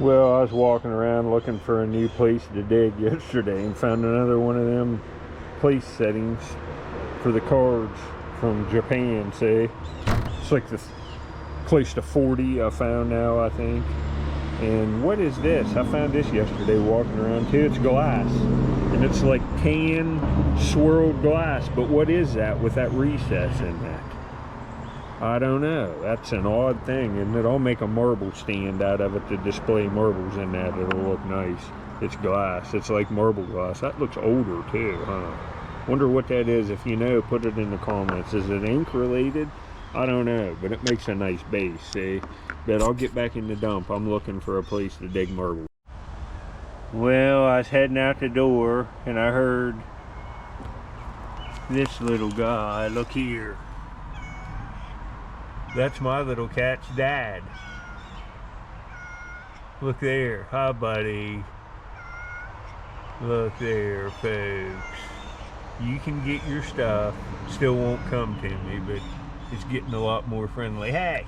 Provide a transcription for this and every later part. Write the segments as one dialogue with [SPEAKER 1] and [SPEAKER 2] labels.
[SPEAKER 1] Well, I was walking around looking for a new place to dig yesterday and found another one of them place settings for the cards from Japan, say. It's like the close to 40 I found now, I think. And what is this? I found this yesterday walking around too. It's glass. And it's like tan swirled glass. But what is that with that recess in that? I don't know. That's an odd thing, and I'll make a marble stand out of it to display marbles in that. It'll look nice. It's glass. It's like marble glass. That looks older too, huh? Wonder what that is. If you know, put it in the comments. Is it ink related? I don't know, but it makes a nice base, see? But I'll get back in the dump. I'm looking for a place to dig marble. Well, I was heading out the door, and I heard this little guy. Look here. That's my little cat's dad. Look there. Hi, buddy. Look there, folks. You can get your stuff. Still won't come to me, but it's getting a lot more friendly. Hey!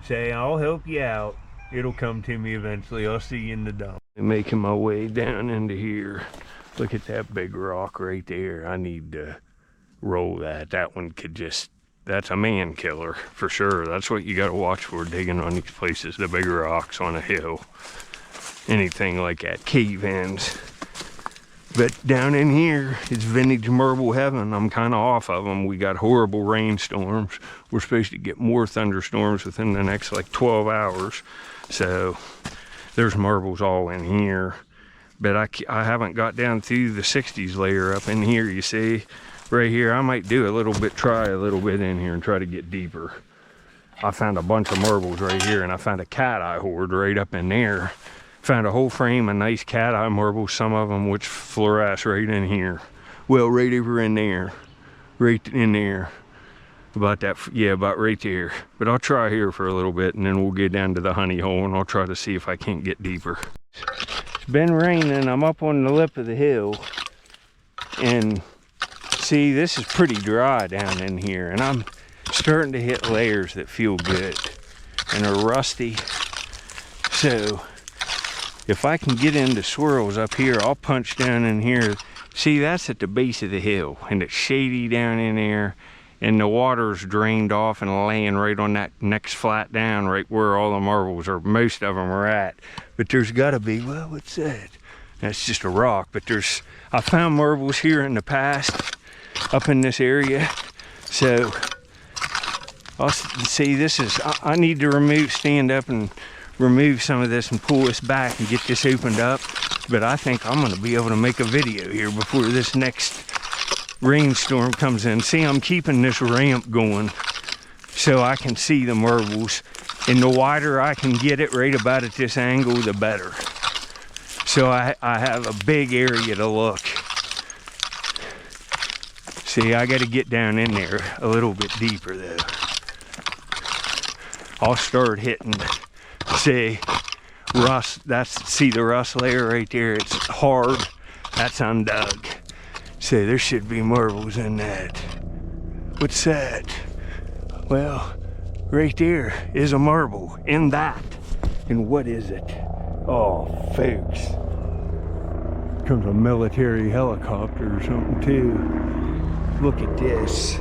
[SPEAKER 1] Say, I'll help you out. It'll come to me eventually. I'll see you in the dump. I'm making my way down into here. Look at that big rock right there. I need to roll that. That one could just... That's a man killer for sure. That's what you got to watch for digging on these places, the bigger rocks on a hill, anything like that, cave ends. But down in here, it's vintage marble heaven. I'm kind of off of them. We got horrible rainstorms. We're supposed to get more thunderstorms within the next like 12 hours. So there's marbles all in here. But I haven't got down through the 60s layer up in here, you see. Right here, I might do try a little bit in here and try to get deeper. I found a bunch of marbles right here, and I found a cat eye hoard right up in there. Found a whole frame of nice cat eye marbles, some of them which fluoresce right in here. Well, right over in there. Right in there. About that, yeah, about right there. But I'll try here for a little bit, and then we'll get down to the honey hole, and I'll try to see if I can't get deeper. It's been raining. I'm up on the lip of the hill, and see, this is pretty dry down in here, and I'm starting to hit layers that feel good and are rusty. So if I can get into swirls up here, I'll punch down in here. See, that's at the base of the hill, and it's shady down in there, and the water's drained off and laying right on that next flat down, right where all the marbles, or most of them, are at. But there's gotta be, well, what's that? That's just a rock, but I found marbles here in the past up in this area. So I'll see, this is, I need to stand up and remove some of this and pull this back and get this opened up. But I think I'm gonna be able to make a video here before this next rainstorm comes in. See, I'm keeping this ramp going so I can see the marbles, and the wider I can get it right about at this angle, the better. So I have a big area to look. See, I got to get down in there a little bit deeper though. I'll start hitting, see, rust. See the rust layer right there? It's hard. That's undug. See, there should be marbles in that. What's that? Well, right there is a marble in that. And what is it? Oh, folks. Comes a military helicopter or something too. Look at this.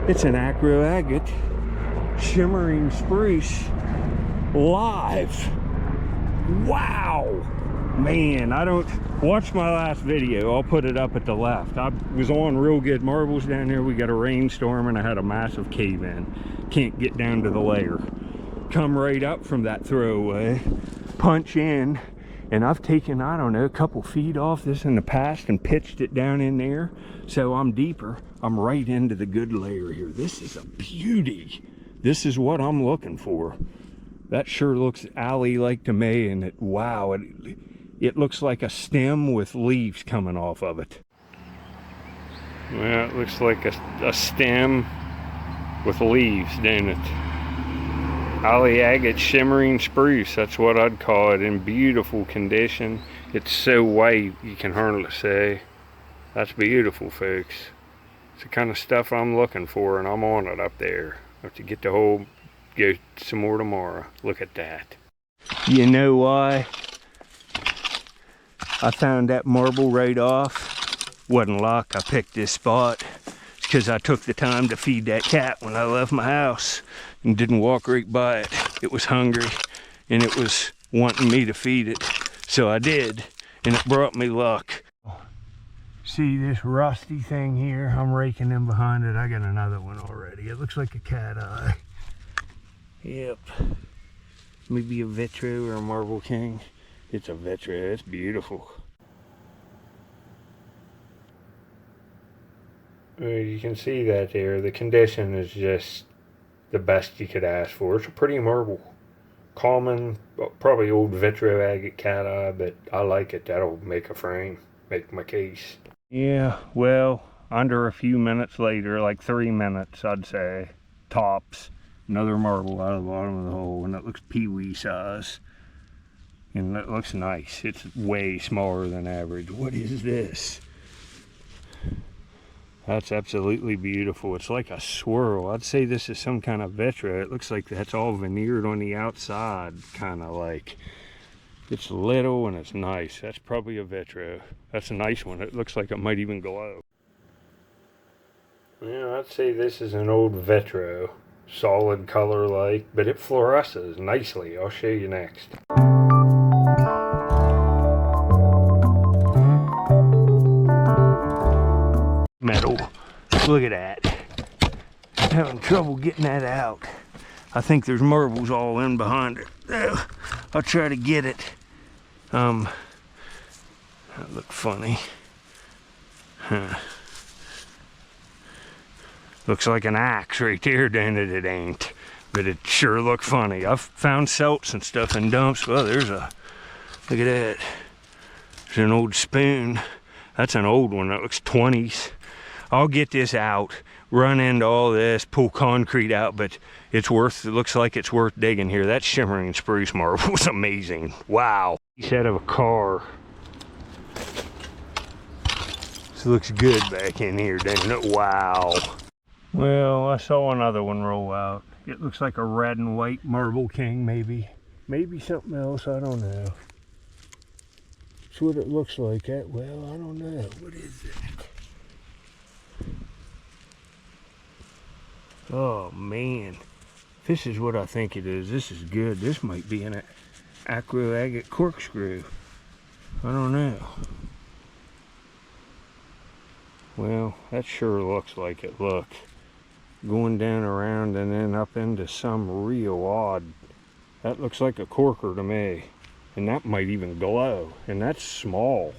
[SPEAKER 1] It's an Akro agate shimmering spruce live. Wow. Man, I don't watch my last video. I'll put it up at the left. I was on real good marbles down there. We got a rainstorm and I had a massive cave in. Can't get down to the layer. Come right up from that throwaway, punch in, and I've taken, I don't know, a couple feet off this in the past and pitched it down in there. So I'm deeper. I'm right into the good layer here. This is a beauty. This is what I'm looking for. That sure looks alley-like to me, and wow, it looks like a stem with leaves coming off of it. Well, it looks like a stem with leaves, doesn't it? Alley agate shimmering spruce, that's what I'd call it, in beautiful condition. It's so white you can hardly say. That's beautiful, folks. It's the kind of stuff I'm looking for, and I'm on it up there. I have to get the hole, go some more tomorrow. Look at that. You know why I found that marble right off? Wasn't luck, I picked this spot. It's because I took the time to feed that cat when I left my house and didn't walk right by it. It was hungry and it was wanting me to feed it. So I did, and it brought me luck. See this rusty thing here? I'm raking in behind it. I got another one already. It looks like a cat eye. Yep. Maybe a vitro or a marble king. It's a vitro. It's beautiful. You can see that there. The condition is just the best you could ask for. It's a pretty marble. Common, probably old vitro agate cat eye, but I like it. That'll make a frame, make my case. Yeah, well, under a few minutes later, like 3 minutes, I'd say, tops. Another marble out of the bottom of the hole, and it looks pee-wee size. And it looks nice. It's way smaller than average. What is this? That's absolutely beautiful. It's like a swirl. I'd say this is some kind of vitro. It looks like that's all veneered on the outside, kind of like. It's little and it's nice. That's probably a vitro. That's a nice one. It looks like it might even glow. Yeah, I'd say this is an old vitro. Solid color like, but it fluoresces nicely. I'll show you next. Metal. Look at that. I'm having trouble getting that out. I think there's marbles all in behind it. I'll try to get it. That looked funny. Huh. Looks like an axe right there, doesn't it? It ain't. But it sure looked funny. I've found celts and stuff in dumps. Well, there's a, look at that. There's an old spoon. That's an old one. That looks 20s. I'll get this out, run into all this, pull concrete out, but it's worth, it looks like it's worth digging here. That shimmering spruce marble was amazing. Wow. Piece out of a car. This looks good back in here, doesn't it? Wow. Well, I saw another one roll out. It looks like a red and white marble king, maybe. Maybe something else, I don't know. That's what it looks like. Well, I don't know. What is that? Oh man, this is what I think it is. This is good. This might be an Akro agate corkscrew. I don't know. Well, that sure looks like it. Look, going down around and then up into some real odd. That looks like a corker to me, and that might even glow. And that's small.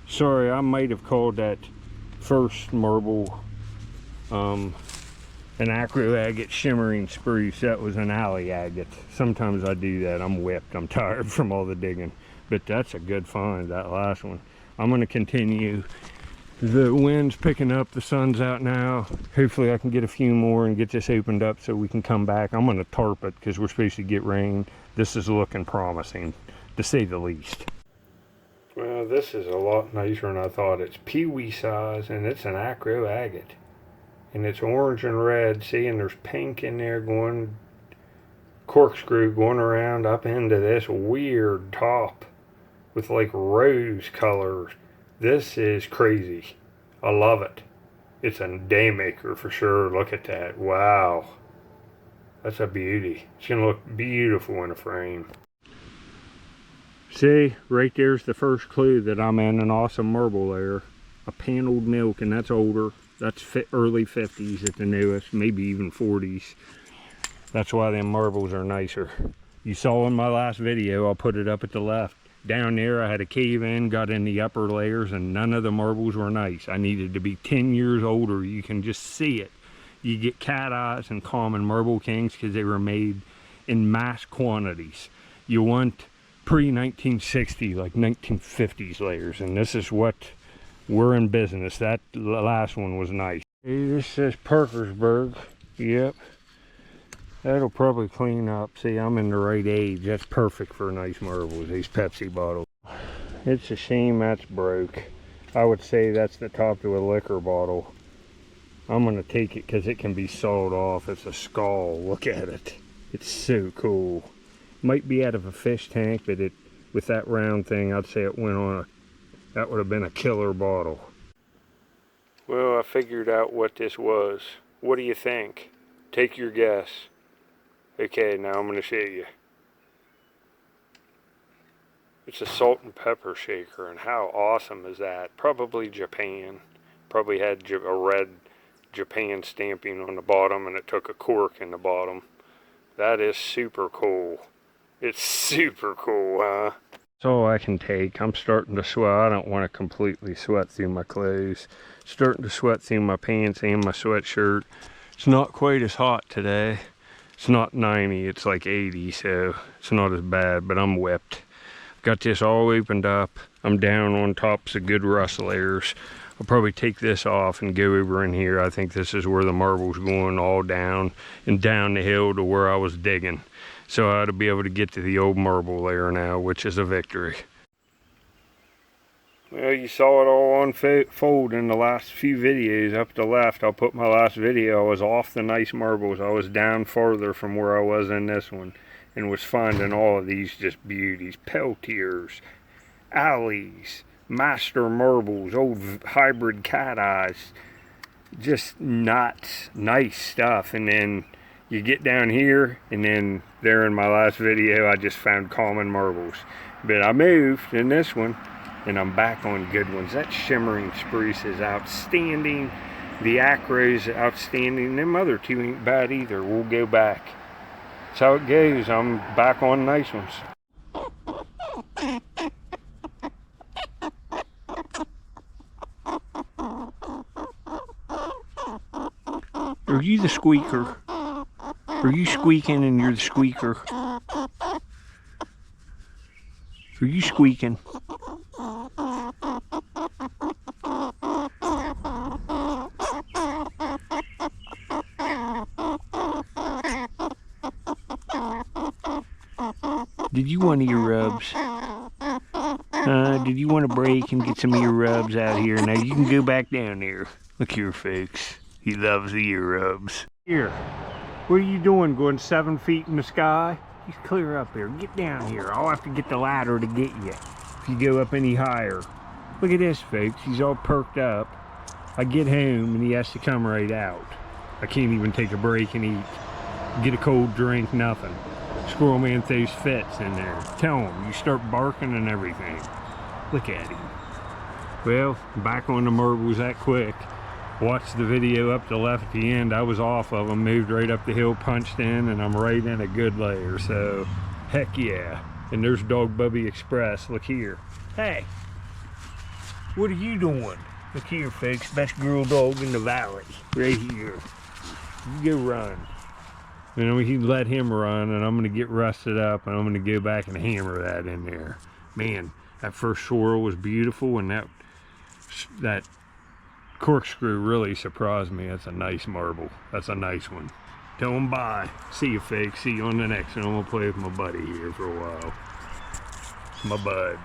[SPEAKER 1] Sorry, I might have called that first marble an Acro agate shimmering spruce. That was an alley agate. Sometimes I do that. I'm whipped. I'm tired from all the digging. But that's a good find, that last one. I'm going to continue. The wind's picking up. The sun's out now. Hopefully I can get a few more and get this opened up so we can come back. I'm going to tarp it because we're supposed to get rain. This is looking promising, to say the least. Well, this is a lot nicer than I thought. It's pee-wee size, and it's an Acro agate. And it's orange and red, see, and there's pink in there going, corkscrew going around up into this weird top with like rose colors. This is crazy. I love it. It's a day maker for sure. Look at that. Wow. That's a beauty. It's gonna look beautiful in a frame. See, right there's the first clue that I'm in an awesome marble layer. A paneled milk, and that's older. That's early 50s at the newest, maybe even 40s. That's why them marbles are nicer. You saw in my last video, I'll put it up at the left. Down there I had a cave in, got in the upper layers, and none of the marbles were nice. I needed to be 10 years older. You can just see it. You get cat eyes and common marble kings because they were made in mass quantities. You want pre-1960, like 1950s layers, and this is what we're in business. That last one was nice. Hey, this says Parkersburg. Yep. That'll probably clean up. See, I'm in the right age. That's perfect for nice marbles, these Pepsi bottles. It's a shame that's broke. I would say that's the top to a liquor bottle. I'm going to take it because it can be sawed off. It's a skull. Look at it. It's so cool. Might be out of a fish tank, but with that round thing, I'd say it went on that would have been a killer bottle. Well, I figured out what this was. What do you think? Take your guess. Okay, now I'm going to show you. It's a salt and pepper shaker, and how awesome is that? Probably Japan. Probably had a red Japan stamping on the bottom, and it took a cork in the bottom. That is super cool. It's super cool, huh? That's all I can take. I'm starting to sweat. I don't want to completely sweat through my clothes. Starting to sweat through my pants and my sweatshirt. It's not quite as hot today. It's not 90, it's like 80, so it's not as bad, but I'm whipped. Got this all opened up. I'm down on tops of good rust layers. I'll probably take this off and go over in here. I think this is where the marble's going, all down and down the hill to where I was digging. So I ought to be able to get to the old marble layer now, which is a victory. Well, you saw it all unfold in the last few videos. Up to the left, I'll put my last video. I was off the nice marbles. I was down farther from where I was in this one, and was finding all of these just beauties. Peltiers, alleys, master marbles, old hybrid cat eyes. Just nuts, nice stuff. And then you get down here, and then there in my last video, I just found common marbles. But I moved in this one, and I'm back on good ones. That shimmering spruce is outstanding. The Akro's outstanding. Them other two ain't bad either. We'll go back. That's how it goes. I'm back on nice ones. Are you the squeaker? Are you squeaking and you're the squeaker? Are you squeaking? Did you want ear rubs? Did you want to break and get some ear rubs out here? Now you can go back down there. Look here, folks. He loves the ear rubs. Here, what are you doing? Going 7 feet in the sky? Just clear up here. Get down here. I'll have to get the ladder to get you if you go up any higher. Look at this, folks. He's all perked up. I get home and he has to come right out. I can't even take a break and eat. Get a cold drink, nothing. Squirrel man throws fits in there. Tell him, you start barking and everything. Look at him. Well, back on the marbles that quick. Watched the video up to the left at the end. I was off of them, moved right up the hill, punched in, and I'm right in a good layer. So, heck yeah. And there's Dog Bubby Express. Look here. Hey, what are you doing? Look here, folks. Best girl dog in the valley. Right here. You go run. And we can let him run, and I'm going to get rusted up, and I'm going to go back and hammer that in there. Man, that first swirl was beautiful, and that corkscrew really surprised me. That's a nice marble. That's a nice one. Tell him bye. See you, folks. See you on the next one. I'm going to play with my buddy here for a while. My bud.